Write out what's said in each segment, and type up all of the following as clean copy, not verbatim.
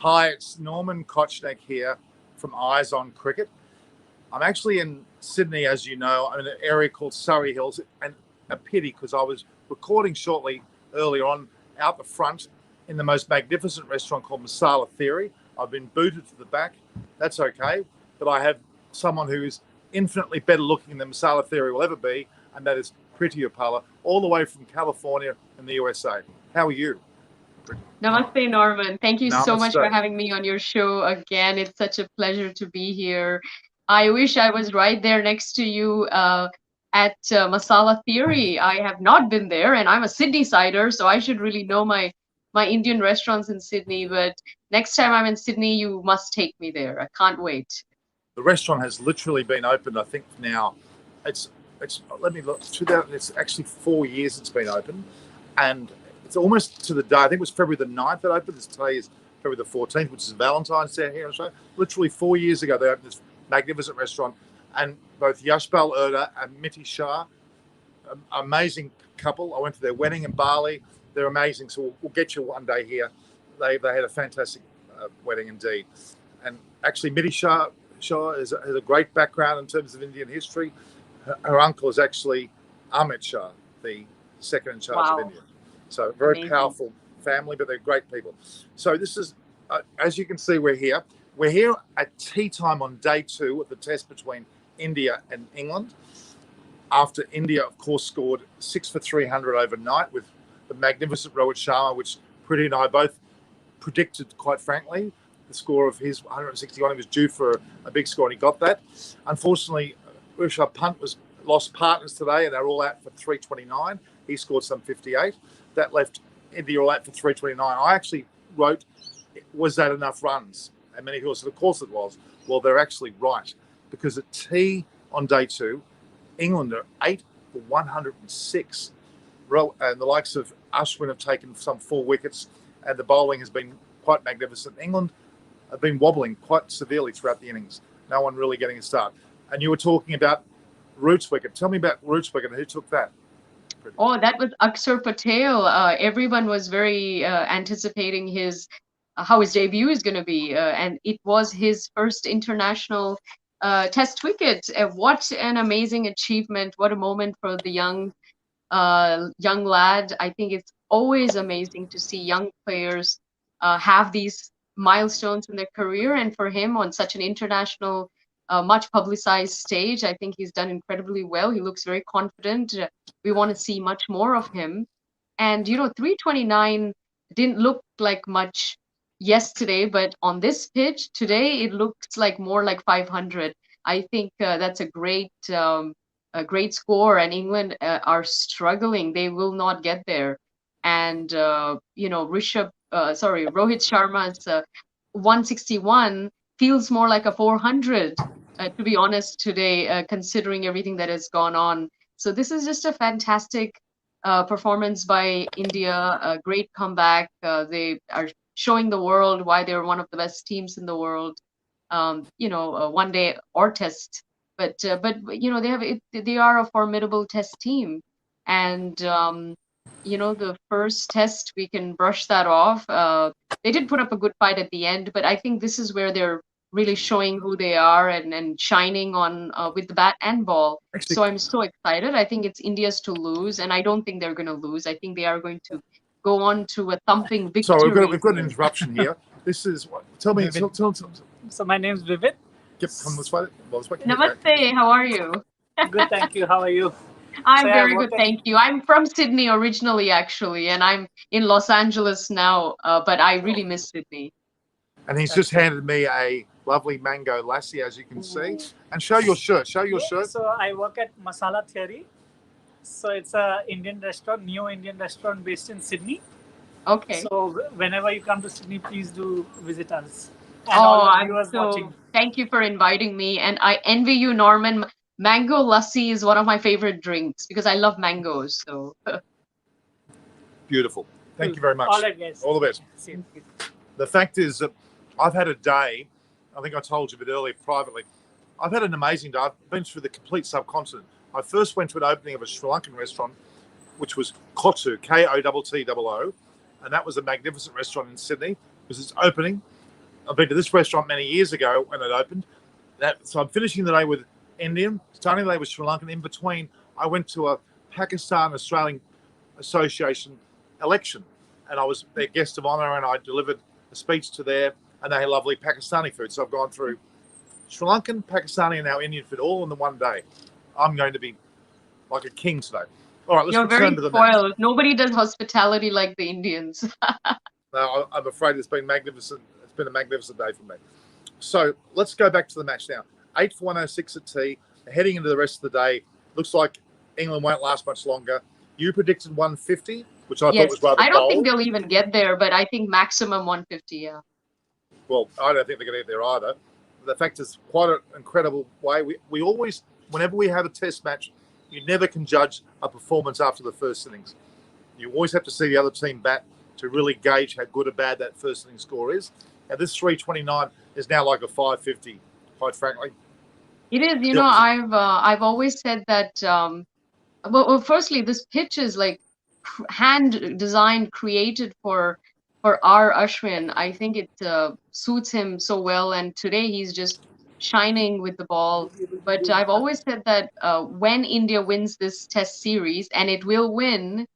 Hi, it's Norman Kochnek here from Eyes on Cricket. I'm actually in Sydney, as you know. I'm in an area called Surrey Hills, and a pity because I was recording shortly earlier on out the front in the most magnificent restaurant called Masala Theory. I've been booted to the back. That's okay, but I have someone who is infinitely better looking than Masala Theory will ever be, and that is Preity Upala, all the way from California in the USA. How are you? Namaste, Norman. Thank you so much for Namaste. having me on your show again. It's such a pleasure to be here. I wish I was right there next to you at Masala Theory. I have not been there, and I'm a Sydney sider, so I should really know my Indian restaurants in Sydney. But next time I'm in Sydney, you must take me there. I can't wait. The restaurant has literally been opened, I think now, it's let me look, 2000, it's actually 4 years it's been open, and it's almost to the day. I think it was February the 9th that opened. Today is February the 14th, which is Valentine's Day here in Australia. Literally 4 years ago, they opened this magnificent restaurant, and both Yashpal Erda and Miti Shah, amazing couple. I went to their wedding in Bali. They're amazing, so we'll get you one day here. They had a fantastic wedding indeed. And actually, Miti Shah has a great background in terms of Indian history. Her uncle is actually Amit Shah, the second in charge of Wow, India. So very amazing. powerful family, but they're great people. So this is, as you can see, we're here. We're here at tea time on day 2 of the test between India and England. After India, of course, scored 6 for 300 overnight with the magnificent Rohit Sharma, which Preity and I both predicted, quite frankly. The score of his 161, he was due for a big score, and he got that. Unfortunately, Rishabh Pant was lost partners today, and they're all out for 329. He scored some 58. That left India all out for 329. I actually wrote, was that enough runs? And many people said, of course it was. Well, they're actually right, because at tea on day 2, England are 8 for 106. And the likes of Ashwin have taken some 4 wickets, and the bowling has been quite magnificent. England have been wobbling quite severely throughout the innings. No one really getting a start. And you were talking about Root's wicket. Tell me about Root's wicket and who took that? Oh, that was Akshar Patel. Everyone was very anticipating his how his debut is going to be, and it was his first international test wicket. What an amazing achievement! What a moment for the young lad. I think it's always amazing to see young players have these milestones in their career, and for him on such an international, much publicized stage, I think he's done incredibly well. He looks very confident. We want to see much more of him. And 329 didn't look like much yesterday, but on this pitch today, it looks like more like 500. I think that's a great score, and England are struggling. They will not get there. And Rohit Sharma's 161 feels more like a 400, to be honest, today, considering everything that has gone on. So this is just a fantastic performance by India, a great comeback. They are showing the world why they're one of the best teams in the world. One day or test, but they are a formidable test team, and the first test we can brush that off. They did put up a good fight at the end, but I think this is where they're really showing who they are and shining on with the bat and ball. Actually, So I'm so excited. I think it's India's to lose, and I don't think they're going to lose. I think they are going to go on to a thumping so victory we've got an here. interruption here. This is what? Tell me. Vivek. Tell, So my name is Vivek. come this way. Well, this way. Namaste, how are you? Good, thank you. How are you? So I'm I very good, work at thank you. I'm from Sydney originally, actually, and I'm in Los Angeles now, but I really miss Sydney. And he's just handed me a lovely mango lassi, as you can see. And show your shirt. Show your shirt. So I work at Masala Theory. So it's a Indian restaurant, new Indian restaurant based in Sydney. Okay. So whenever you come to Sydney, please do visit us. And Oh, all the I'm viewers so watching. thank you for inviting me, and I envy you, Norman. Mango lassi is one of my favorite drinks because I love mangoes. So Beautiful. Thank you very much. All right, guys. All the best. See you. The fact is that I've had a day, I think I told you a bit earlier privately, I've had an amazing day. I've been through the complete subcontinent. I first went to an opening of a Sri Lankan restaurant, which was Kottu, Kottoo, and that was a magnificent restaurant in Sydney. It was its opening. I've been to this restaurant many years ago when it opened. So I'm finishing the day with Indian, starting the day with Sri Lankan. In between, I went to a Pakistan-Australian Association election, and I was their guest of honor, and I delivered a speech to there, and they had lovely Pakistani food. So I've gone through Sri Lankan, Pakistani, and now Indian food all in the one day. I'm going to be like a king today. All right, let's You're return very to the match. spoiled. Nobody does hospitality like the Indians. No, I'm afraid it's been magnificent. It's been a magnificent day for me. So let's go back to the match now. 8 for 106 at tea. Heading into the rest of the day, looks like England won't last much longer. You predicted 150, which I thought was rather bold. I don't think they'll even get there, but I think maximum 150, yeah. Well, I don't think they're going to get there either. The fact is, quite an incredible way. We always, whenever we have a test match, you never can judge a performance after the first innings. You always have to see the other team bat to really gauge how good or bad that first inning score is. And this 329 is now like a 550, quite frankly. It is, you know, I've always said that, well, firstly, this pitch is like hand designed, created for our Ashwin. I think it suits him so well, and today he's just shining with the ball. But I've always said that when India wins this test series, and it will win,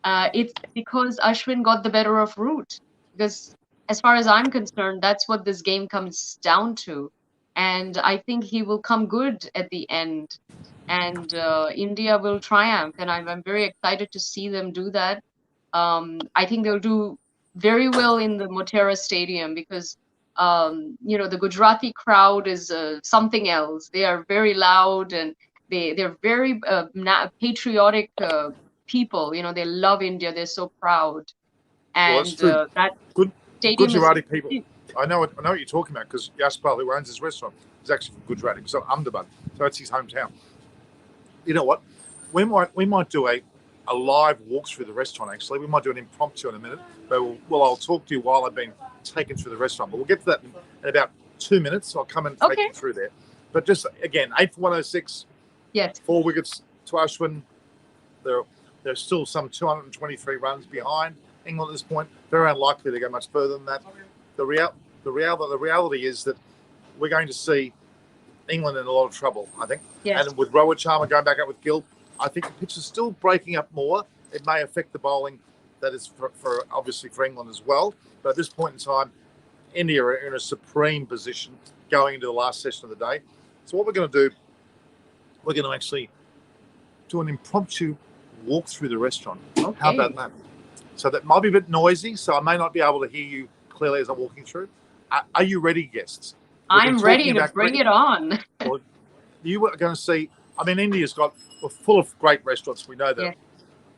it's because Ashwin got the better of Root. Because as far as I'm concerned, that's what this game comes down to. And I think he will come good at the end. And India will triumph. And I'm very excited to see them do that. I think they'll do very well in the Motera Stadium because, you know, the Gujarati crowd is something else. They are very loud and they're very patriotic people. You know, they love India. They're so proud. And well, that good stadium Gujarati is people. I know what you're talking about because Yaspal, who owns this restaurant, is actually from Gujarati, so Ahmedabad. So it's his hometown. You know what? We might do a live walk through the restaurant. Actually, we might do an impromptu in a minute. But I'll talk to you while I've been taken through the restaurant. But we'll get to that in about 2 minutes. I'll come and take you through there. But just again, 8 for 106. Yes. 4 wickets to Ashwin. There's still some 223 runs behind England at this point. Very unlikely to go much further than that. The reality is that we're going to see England in a lot of trouble, I think. Yes. And with Rohit Sharma going back up with Gill, I think the pitch is still breaking up more. It may affect the bowling that is for obviously for England as well. But at this point in time, India are in a supreme position going into the last session of the day. So what we're going to do, we're going to actually do an impromptu walk through the restaurant. Okay. How about that? So that might be a bit noisy, so I may not be able to hear you clearly as I'm walking through. Are you ready, guests? I'm ready to bring it on. Well, you are going to see, I mean, India's we're full of great restaurants, we know that. Yeah.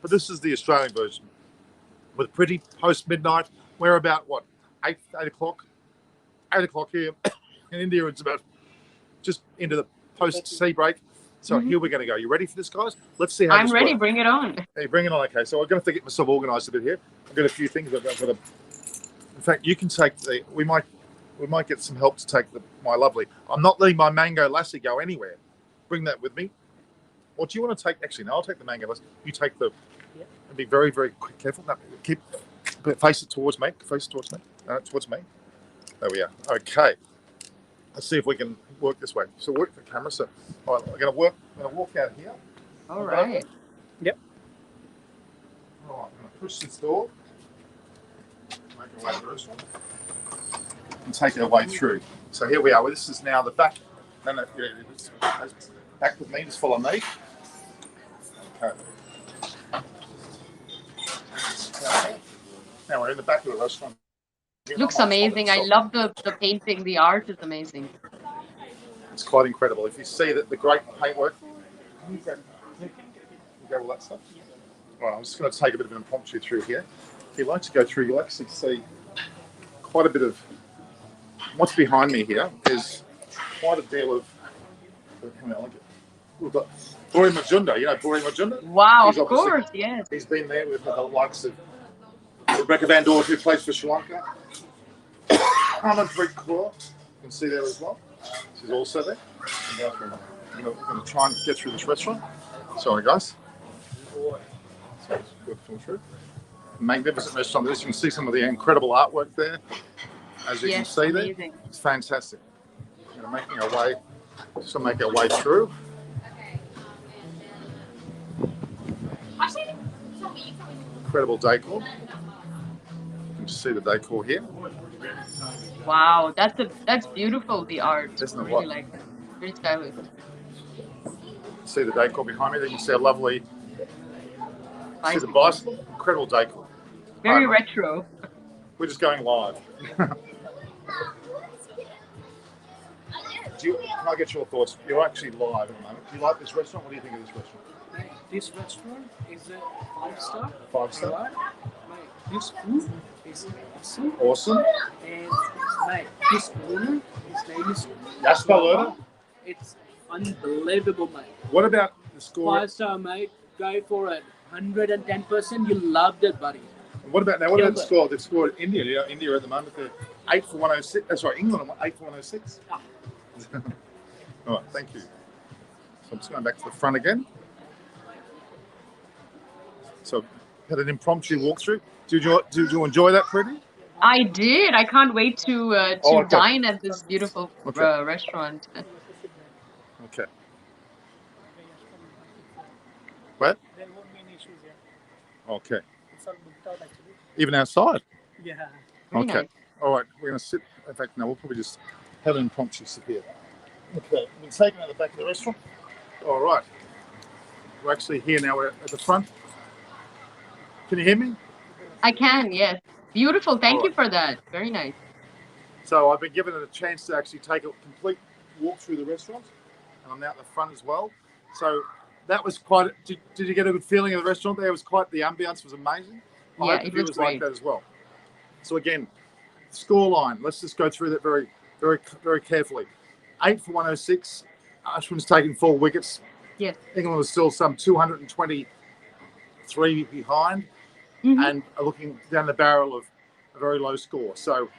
But this is the Australian version. With pretty post-midnight, we're about, 8 o'clock? 8 o'clock here. In India, it's about just into the post-sea break. So here we're going to go. You ready for this, guys? Let's see how I'm ready. Works. Bring it on. Hey, bring it on. Okay, so I'm going to have to get myself organised a bit here. I've got a few things I've got to... In fact, you can take we might get some help to take my lovely. I'm not letting my mango lassi go anywhere. Bring that with me. Or do you want to take? Actually, no. I'll take the mango lassi. You take the. Yep. And be very, very careful. No, face it towards me. Face it towards me. Towards me. There we are. Okay. Let's see if we can work this way. So work the camera. So all right, I'm going to walk out here. All right. Yep. All right. I'm going to push this door. Make our way through and take our way through. So here we are. Well, this is now the back. No, back with me. Just follow me. Okay. Now we're in the back of the restaurant. Looks amazing. I love the painting. The art is amazing. It's quite incredible. If you see that the great paintwork, you go all that stuff. All right, I'm just going to take a bit of an impromptu through here. If you like to go through, you'll actually see quite a bit of what's behind me here is quite a deal of. We've got Puri Majumdar. You know Puri Majumdar? Wow, of course, yes. He's been there with the likes of Rebecca Van Dort, who plays for Sri Lanka. Harmanpreet Kaur, you can see there as well. She's also there. I'm going to try and get through this restaurant. Sorry, guys. So it's good to film through. Magnificent restaurant. As you can see some of the incredible artwork there. As you can Yes, see there, amazing. it's fantastic. We're making our way, just to make our way through. Incredible decor. You can just see the decor here. Wow, that's beautiful. The art, Isn't it really what? like it. Very stylish. See the decor behind me. Then you see a lovely. See the Bicycle. bicycle. Incredible decor. Very Alright, retro. we're just going live. Can I get your thoughts? You're actually live at the moment. Do you like this restaurant? What do you think of this restaurant? This restaurant is a 5-star. 5-star. Right? Mate, this food is awesome. Awesome. And mate, this owner, his name is Jasper Lerner. It's unbelievable, mate. What about the score? 5-star, mate. Go for it. 110%. You loved it, buddy. What about now? What about the score? They've scored India. You know, India at the moment they're 8 for 106. That's right, England 8 for 106. Ah. All right, thank you. So I'm just going back to the front again. So had an impromptu walkthrough. Did you enjoy that, Preity? I did. I can't wait to okay. dine at this beautiful Okay. restaurant. Okay. What? There won't be any issues here. Okay. It's all booked out actually. Even outside? Yeah. Very Okay. nice. All right. We're going to sit. In fact, no, we'll probably just have an impromptu sit here. Okay. We've been taken out the back of the restaurant. All right. We're actually here now. We're at the front. Can you hear me? I can, yes. Beautiful. Thank you Alright. for that. Very nice. So I've been given a chance to actually take a complete walk through the restaurant, and I'm now at the front as well. So that was quite. Did you get a good feeling of the restaurant there? It was quite. The ambience was amazing. I Yeah, hope the it was viewers like great. that as well. So again, score line. Let's just go through that very, very, very carefully. 8 for 106. Ashwin's taken 4 wickets. Yes. England was still some 223 behind, and are looking down the barrel of a very low score. So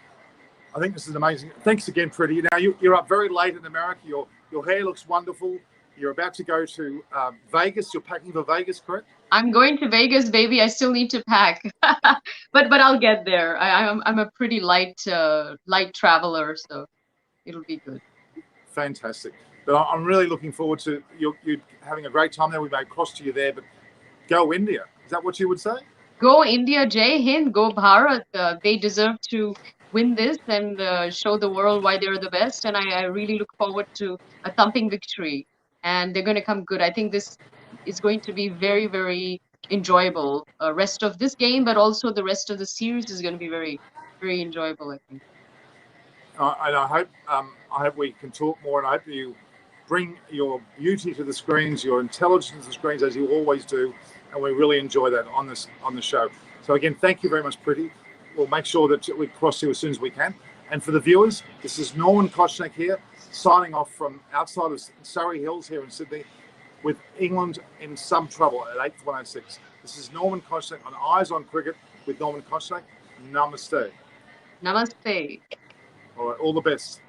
I think this is amazing. Thanks again, Preity. Now you're up very late in America. Your hair looks wonderful. You're about to go to Vegas. You're packing for Vegas, correct? I'm going to Vegas, baby. I still need to pack, but I'll get there. I'm a pretty light traveler, so it'll be good. Fantastic. But I'm really looking forward to you having a great time there. We may cross to you there, but go India. Is that what you would say? Go India, Jai Hind, go Bharat. They deserve to win this and show the world why they're the best. And I really look forward to a thumping victory. And they're going to come good. I think this is going to be very, very enjoyable. Rest of this game, but also the rest of the series is going to be very, very enjoyable, I think. And I hope we can talk more, and I hope you bring your beauty to the screens, your intelligence to the screens, as you always do, and we really enjoy that on the show. So again, thank you very much, Preity. We'll make sure that we cross you as soon as we can. And for the viewers, this is Norman Koshnek here, signing off from outside of Surrey Hills here in Sydney, with England in some trouble at 8 for 106. This is Norman Koshnek on Eyes on Cricket with Norman Koshnek. Namaste. Namaste. All right, all the best.